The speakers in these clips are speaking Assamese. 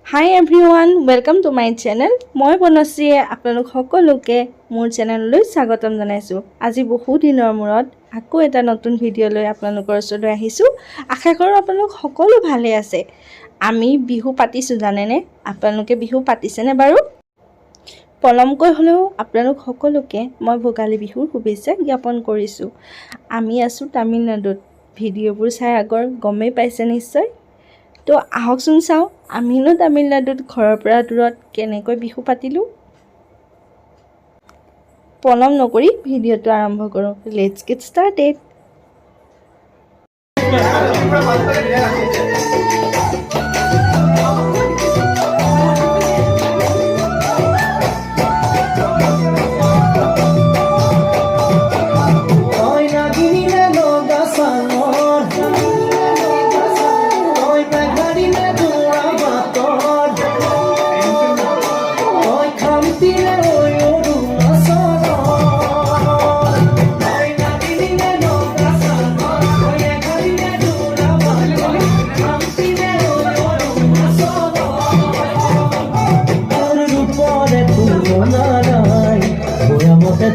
High everyone, welcome to my channel. মই বনশ্ৰীয়ে আপোনালোক সকলোকে মোৰ চেনেললৈ স্বাগতম জনাইছোঁ। আজি বহু দিনৰ মূৰত আকৌ এটা নতুন ভিডিঅ' লৈ আপোনালোকৰ ওচৰলৈ আহিছোঁ। আশা কৰোঁ আপোনালোক সকলো ভালে আছে। আমি বিহু পাতিছোঁ, জানেনে? আপোনালোকে বিহু পাতিছেনে বাৰু? পলমকৈ হ'লেও আপোনালোক সকলোকে মই ভোগালী বিহুৰ শুভেচ্ছা জ্ঞাপন কৰিছোঁ। আমি আছোঁ তামিলনাডুত। ভিডিঅ'বোৰ চাই আগৰ গমেই পাইছে নিশ্চয়। তো আহকচোন চাওঁ আমিনো তামিলনাডুত ঘৰৰ পৰা দূৰত কেনেকৈ বিহু পাতিলোঁ। পলম নকৰি ভিডিঅ'টো আৰম্ভ কৰোঁ। Let's gate started.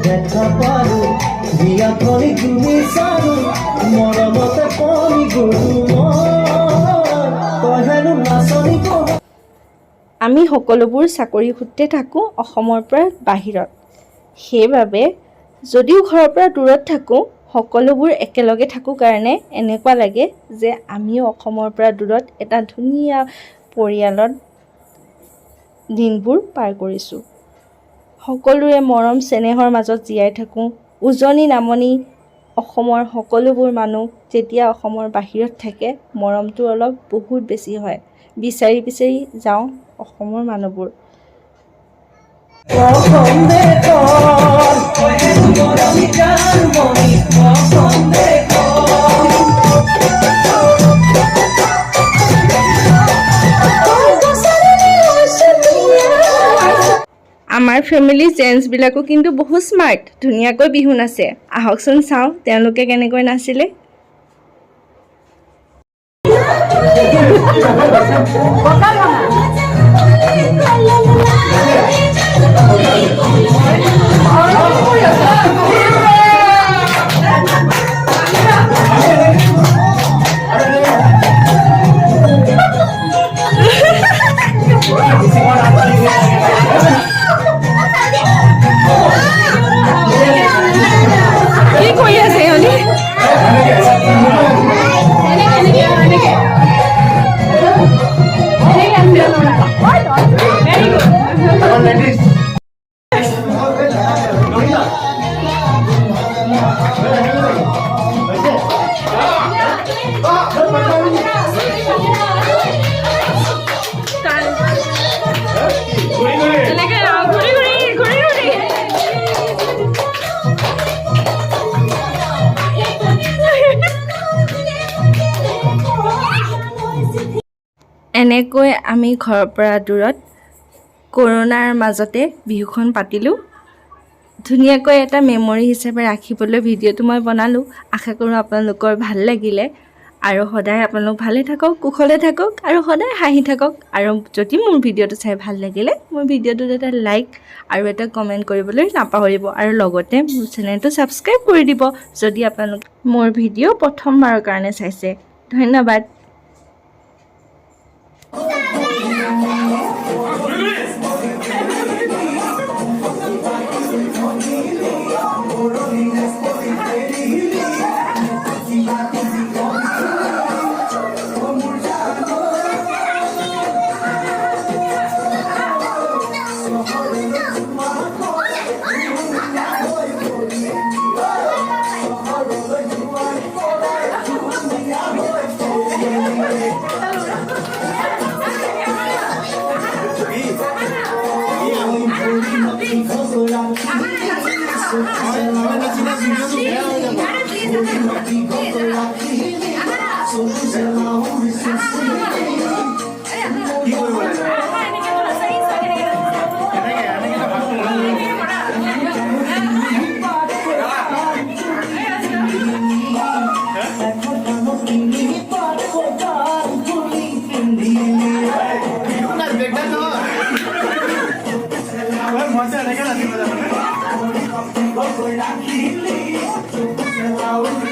দেখা পাৰো বিয়া কৰি তুমি চাৰো মৰমতে কমি গলো তই হেনো নাচনি। আমি সকলোবোৰ চাকৰি সূত্ৰে থাকোঁ অসমৰ পৰা বাহিৰত। সেইবাবে যদিও ঘৰৰ পৰা দূৰত থাকোঁ, সকলোবোৰ একেলগে থাকোঁ কাৰণে এনেকুৱা লাগে যে আমিও অসমৰ পৰা দূৰত এটা ধুনীয়া পৰিয়ালত দিনবোৰ পাৰ কৰিছোঁ। সকলোৰে মৰম চেনেহৰ মাজত জীয়াই থাকোঁ। উজনি নামনি অসমৰ সকলোবোৰ মানুহ যেতিয়া অসমৰ বাহিৰত থাকে, মৰমটো অলপ বহুত বেছি হয়। বিচাৰি বিচাৰি যাওঁ অসমৰ মানুহবোৰ। আমাৰ ফেমিলি জেণ্টছবিলাকো কিন্তু বহুত স্মাৰ্ট, ধুনীয়াকৈ বিহু নাচে। আহকচোন চাওঁ তেওঁলোকে কেনেকৈ নাছিলে। এনেকৈ আমি ঘৰৰ পৰা দূৰত কৰোণাৰ মাজতে বিহুখন পাতিলোঁ। ধুনীয়াকৈ এটা মেমৰি হিচাপে ৰাখিবলৈ ভিডিঅ'টো মই বনালোঁ। আশা কৰোঁ আপোনালোকৰ ভাল লাগিলে। আৰু সদায় আপোনালোক ভালে থাকক, কুশলে থাকক আৰু সদায় হাঁহি থাকক। আৰু যদি মোৰ ভিডিঅ'টো চাই ভাল লাগিলে, মোৰ ভিডিঅ'টোত এটা লাইক আৰু এটা কমেণ্ট কৰিবলৈ নাপাহৰিব। আৰু লগতে মোৰ চেনেলটো ছাবস্ক্ৰাইব কৰি দিব যদি আপোনালোক মোৰ ভিডিঅ' প্ৰথমবাৰৰ কাৰণে চাইছে। ধন্যবাদ। राखिली चुप से लाउड